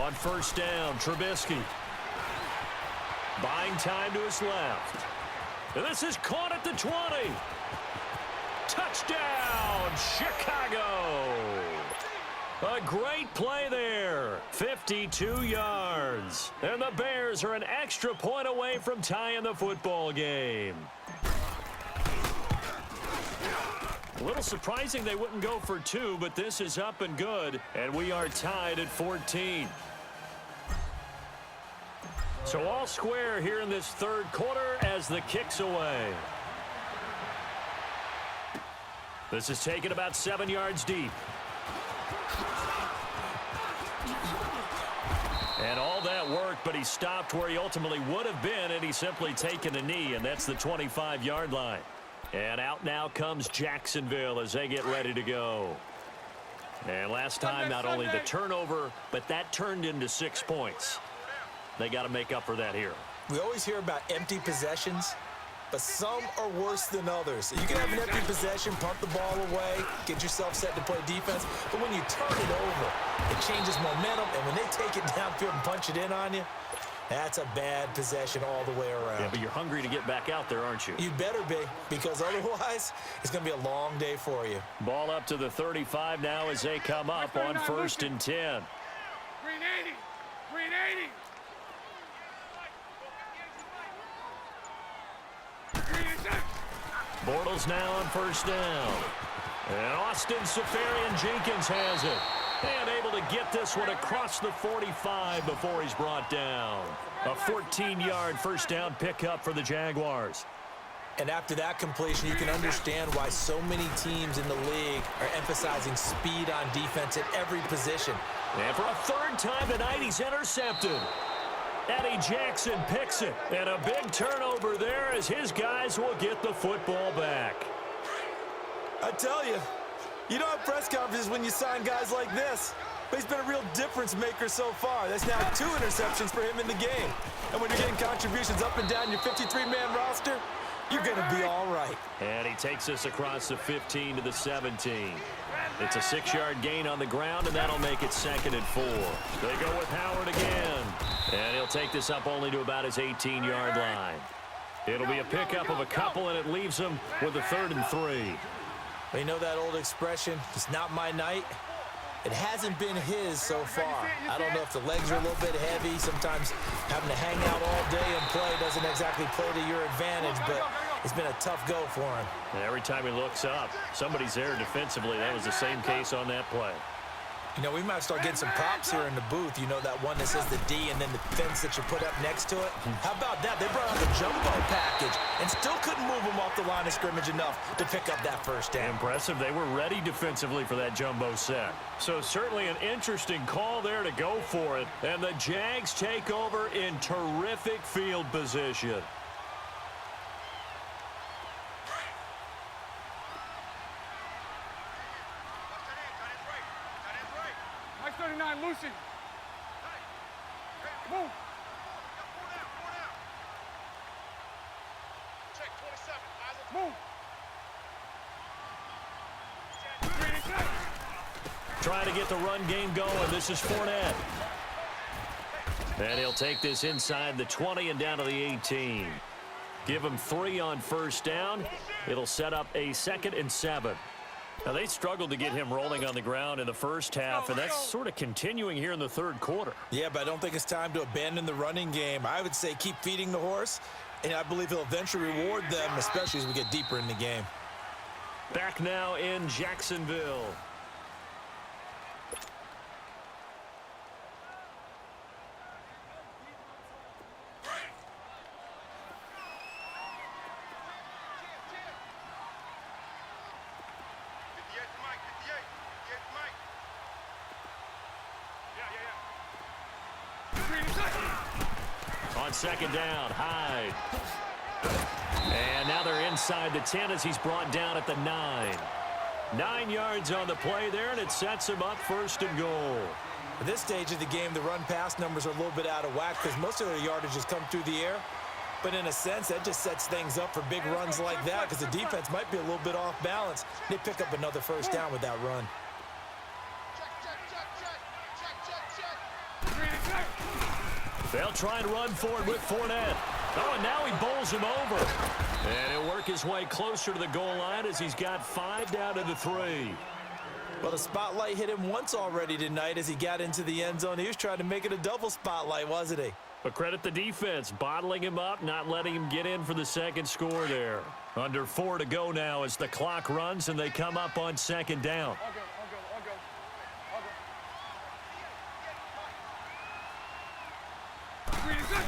On first down, Trubisky. Buying time to his left. And this is caught at the 20. Touchdown, Chicago. A great play there. 52 yards. And the Bears are an extra point away from tying the football game. A little surprising they wouldn't go for two, but this is up and good, and we are tied at 14. So all square here in this third quarter as the kick's away. This is taken about 7 yards deep. And all that work, but he stopped where he ultimately would have been, and he's simply taken a knee, and that's the 25-yard line. And out now comes Jacksonville as they get ready to go. And last time, not only the turnover, but that turned into 6 points. They got to make up for that here. We always hear about empty possessions, but some are worse than others. You can have an empty possession, punt the ball away, get yourself set to play defense, but when you turn it over, it changes momentum, and when they take it downfield and punch it in on you, that's a bad possession all the way around. Yeah, but you're hungry to get back out there, aren't you? You better be, because otherwise, it's going to be a long day for you. Ball up to the 35 now as they come up on first and 10. Green 80. Green 80. Bortles now on first down. And Austin Seferian-Jenkins has it. And able to get this one across the 45 before he's brought down. A 14-yard first down pickup for the Jaguars. And after that completion, you can understand why so many teams in the league are emphasizing speed on defense at every position. And for a third time tonight, he's intercepted. Eddie Jackson picks it. And a big turnover there as his guys will get the football back. I tell you, you don't have press conferences when you sign guys like this. But he's been a real difference maker so far. That's now 2 interceptions for him in the game. And when you're getting contributions up and down your 53-man roster, you're going to be all right. And he takes us across the 15 to the 17. It's a 6-yard gain on the ground, and that'll make it 2nd and 4. They go with Howard again. And he'll take this up only to about his 18-yard line. It'll be a pickup of a couple, and it leaves him with a 3rd and 3. You know that old expression, it's not my night? It hasn't been his so far. I don't know if the legs are a little bit heavy. Sometimes having to hang out all day and play doesn't exactly play to your advantage, but it's been a tough go for him. And every time he looks up, somebody's there defensively. That was the same case on that play. You know, we might start getting some props here in the booth. You know that one that says the D and then the fence that you put up next to it? How about that? They brought out the jumbo package and still couldn't move them off the line of scrimmage enough to pick up that first down. Impressive. They were ready defensively for that jumbo set. So certainly an interesting call there to go for it. And the Jags take over in terrific field position. Mike 39, Lucy. Move. Check 27. Move. Trying to get the run game going. This is Fournette. And he'll take this inside the 20 and down to the 18. Give him 3 on first down. It'll set up a 2nd and 7. Now, they struggled to get him rolling on the ground in the first half, and that's sort of continuing here in the third quarter. Yeah, but I don't think it's time to abandon the running game. I would say keep feeding the horse, and I believe he'll eventually reward them, especially as we get deeper in the game. Back now in Jacksonville. On second down, Hyde. And now they're inside the 10 as he's brought down at the 9. 9 yards on the play there, and it sets him up 1st and goal. At this stage of the game, the run-pass numbers are a little bit out of whack because most of their yardage has come through the air. But in a sense, that just sets things up for big runs like that because the defense might be a little bit off balance. They pick up another first down with that run. Check. They'll try and run for it with Fournette. Oh, and now he bowls him over. And he'll work his way closer to the goal line as he's got 5 down to the 3. Well, the spotlight hit him once already tonight as he got into the end zone. He was trying to make it a double spotlight, wasn't he? But credit the defense, bottling him up, not letting him get in for the second score there. Under 4 to go now as the clock runs and they come up on second down. I'll go. Green is good.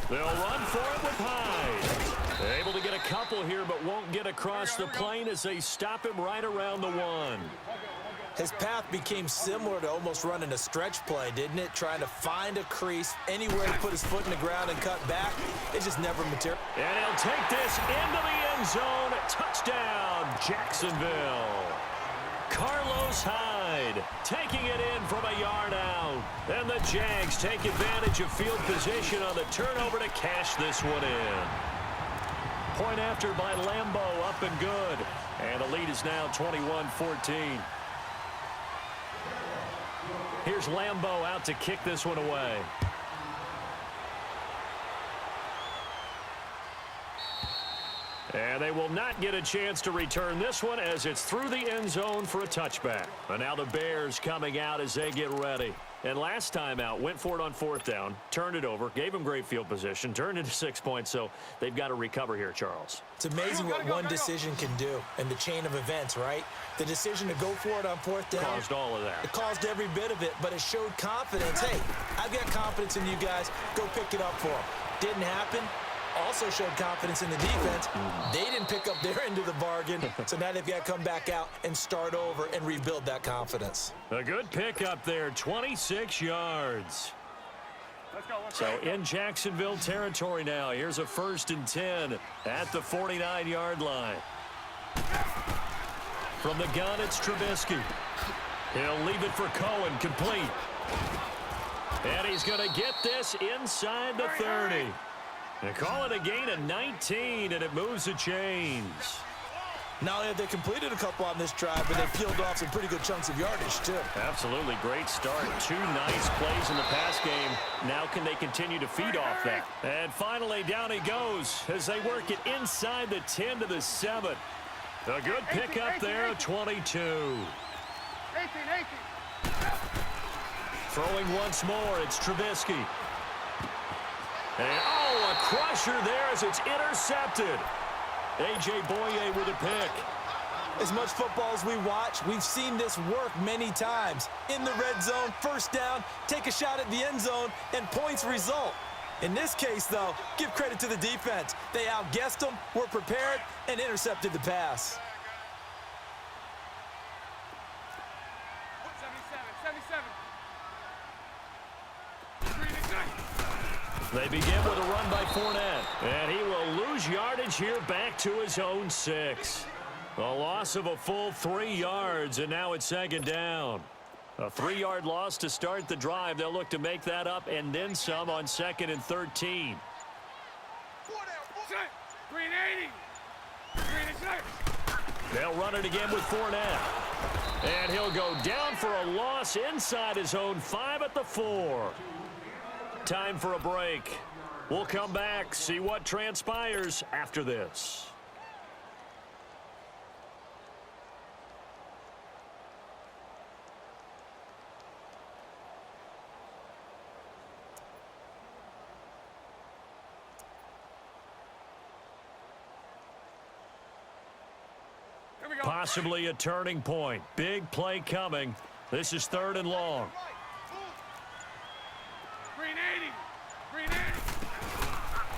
They'll run for it with Hyde. Able to get a couple here, but won't get across the plane as they stop him right around the 1. His path became similar to almost running a stretch play, didn't it? Trying to find a crease, anywhere to put his foot in the ground and cut back. It just never materialized. And he'll take this into the end zone. Touchdown, Jacksonville. Carlos Hyde taking it in from a yard out. And the Jags take advantage of field position on the turnover to cash this one in. Point after by Lambeau, up and good. And the lead is now 21-14. Here's Lambeau out to kick this one away. And they will not get a chance to return this one as it's through the end zone for a touchback. And now the Bears coming out as they get ready. And last time out, went for it on 4th down, turned it over, gave them great field position, turned into 6 points, so they've got to recover here, Charles. It's amazing what one decision can do in the chain of events, right? The decision to go for it on 4th down. Caused all of that. It caused every bit of it, but it showed confidence. Hey, I've got confidence in you guys. Go pick it up for them. Didn't happen. Also showed confidence in the defense. They didn't pick up their end of the bargain, so now they've got to come back out and start over and rebuild that confidence. A good pick up there, 26 yards. Let's go. So in Jacksonville territory now. Here's a 1st and 10 at the 49-yard line. From the gun, it's Trubisky. He'll leave it for Cohen, complete. And he's going to get this inside the 30. They call it a gain of 19, and it moves the chains. Not only have they completed a couple on this drive, but they peeled off some pretty good chunks of yardage, too. Absolutely great start. 2 nice plays in the pass game. Now can they continue to feed off that? And finally, down he goes as they work it inside the 10 to the 7. A good pickup there, 22. 18. Throwing once more, it's Trubisky. And, oh, a crusher there as it's intercepted. A.J. Boye with a pick. As much football as we watch, we've seen this work many times. In the red zone, 1st down, take a shot at the end zone, and points result. In this case, though, give credit to the defense. They outguessed them, were prepared, and intercepted the pass. 77. Green is good. They begin with a run by Fournette. And he will lose yardage here back to his own 6. A loss of a full 3 yards, and now it's 2nd down. A 3-yard loss to start the drive. They'll look to make that up and then some on 2nd and 13. Green 80. Green is good. They'll run it again with Fournette. And he'll go down for a loss inside his own 5 at the 4. Time for a break. We'll come back, see what transpires after this. Here we go. Possibly a turning point. Big play coming. This is 3rd and long. Green 80. Green 80.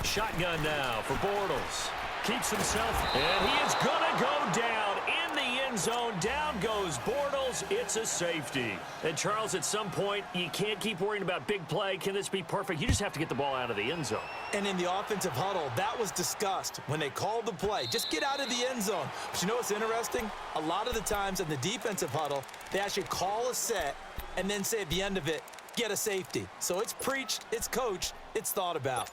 Shotgun now for Bortles. Keeps himself, and he is going to go down in the end zone. Down goes Bortles. It's a safety. And, Charles, at some point, you can't keep worrying about big play. Can this be perfect? You just have to get the ball out of the end zone. And in the offensive huddle, that was discussed when they called the play. Just get out of the end zone. But you know what's interesting? A lot of the times in the defensive huddle, they actually call a set and then say at the end of it, get a safety. So it's preached, it's coached, it's thought about.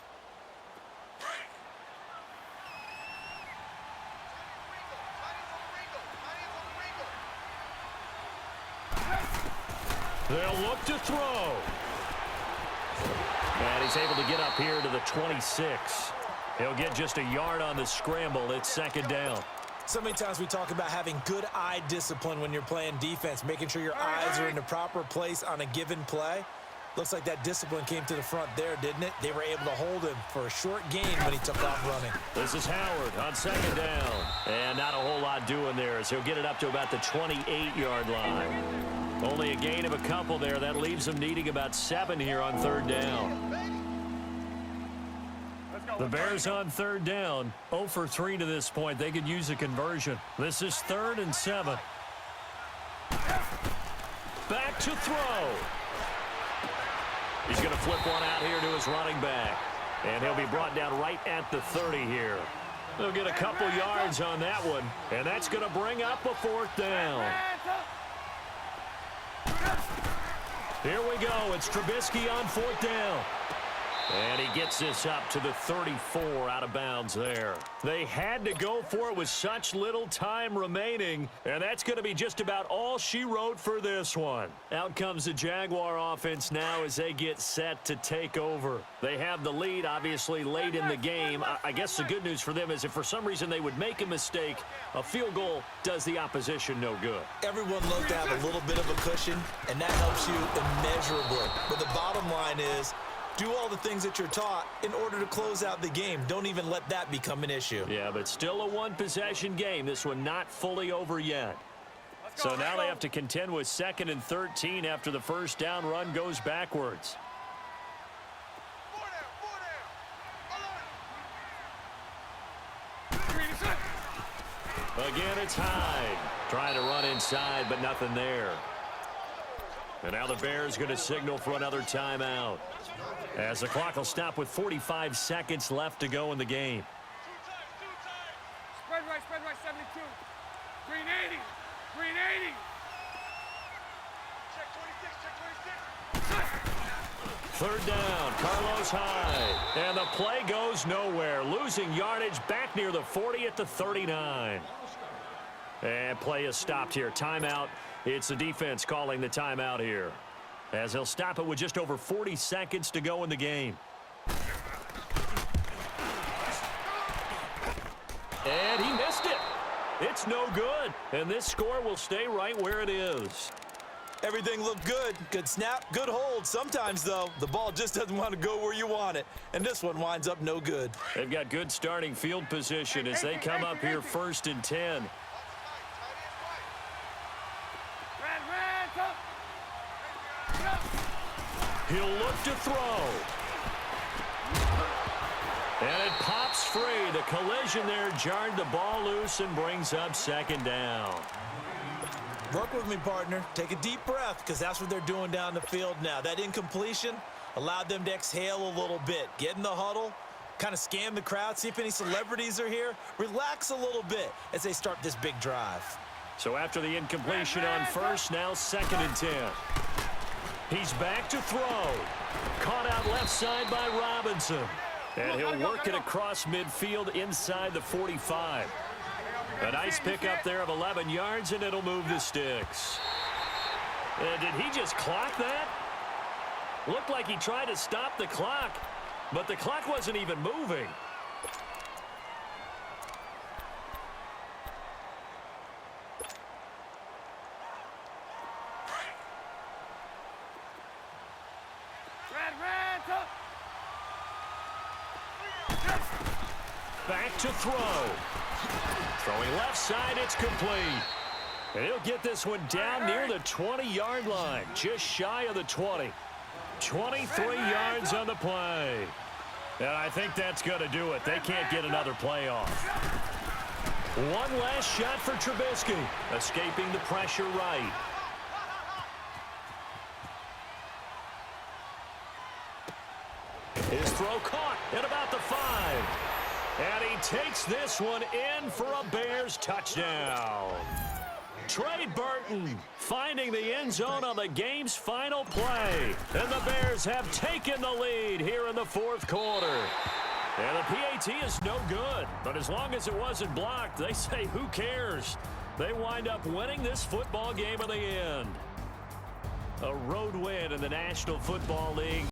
They'll look to throw. And He's able to get up here to the 26. He'll get just a yard on the scramble. It's second down. So many times we talk about having good eye discipline when you're playing defense, making sure your eyes are in the proper place on a given play. Looks like that discipline came to the front there, didn't it? They were able to hold him for a short gain when he took off running. This is Howard on second down. And not a whole lot doing there as he'll get it up to about the 28-yard line. Only a gain of a couple there. That leaves them needing about 7 here on third down. The Bears on third down, 0 for 3 to this point. They could use a conversion. This is 3rd and 7. Back to throw. He's going to flip one out here to his running back. And he'll be brought down right at the 30 here. They'll get a couple yards on that one. And that's going to bring up a 4th down. Here we go. It's Trubisky on 4th down. And he gets this up to the 34 out of bounds there. They had to go for it with such little time remaining, and that's going to be just about all she wrote for this one. Out comes the Jaguar offense now as they get set to take over. They have the lead, obviously, late in the game. I guess the good news for them is if for some reason they would make a mistake, a field goal does the opposition no good. Everyone loves to have a little bit of a cushion, and that helps you immeasurably. But the bottom line is, do all the things that you're taught in order to close out the game. Don't even let that become an issue. Yeah, but still a one-possession game. This one not fully over yet. So now they have to contend with 2nd and 13 after the first down run goes backwards. Again, it's Hyde. Trying to run inside, but nothing there. And now the Bears going to signal for another timeout, as the clock will stop with 45 seconds left to go in the game. Spread right, 72. Green 80. Green 80. Check 26, check 26. Third down, Carlos Hyde. And the play goes nowhere. Losing yardage back near the 40 at the 39. And play is stopped here. Timeout. It's the defense calling the timeout here, as he'll stop it with just over 40 seconds to go in the game. And he missed it. It's no good. And this score will stay right where it is. Everything looked good. Good snap, good hold. Sometimes, though, the ball just doesn't want to go where you want it. And this one winds up no good. They've got good starting field position as they come up here 1st and 10. He'll look to throw. And it pops free. The collision there jarred the ball loose and brings up 2nd down. Work with me, partner. Take a deep breath, because that's what they're doing down the field now. That incompletion allowed them to exhale a little bit. Get in the huddle, kind of scan the crowd, see if any celebrities are here. Relax a little bit as they start this big drive. So after the incompletion on first, now 2nd and 10. He's back to throw. Caught out left side by Robinson. And he'll work it across midfield inside the 45. A nice pickup there of 11 yards, and it'll move the sticks. Did he just clock that? Looked like he tried to stop the clock, but the clock wasn't even moving. Back to throw. Throwing left side, it's complete. And he'll get this one down near the 20-yard line, just shy of the 20. 23 yards on the play. And I think that's going to do it. They can't get another play off. One last shot for Trubisky, escaping the pressure right. His throw caught at about the 5. And he takes this one in for a Bears touchdown. Trey Burton finding the end zone on the game's final play. And the Bears have taken the lead here in the 4th quarter. And the PAT is no good. But as long as it wasn't blocked, they say, who cares? They wind up winning this football game in the end. A road win in the National Football League.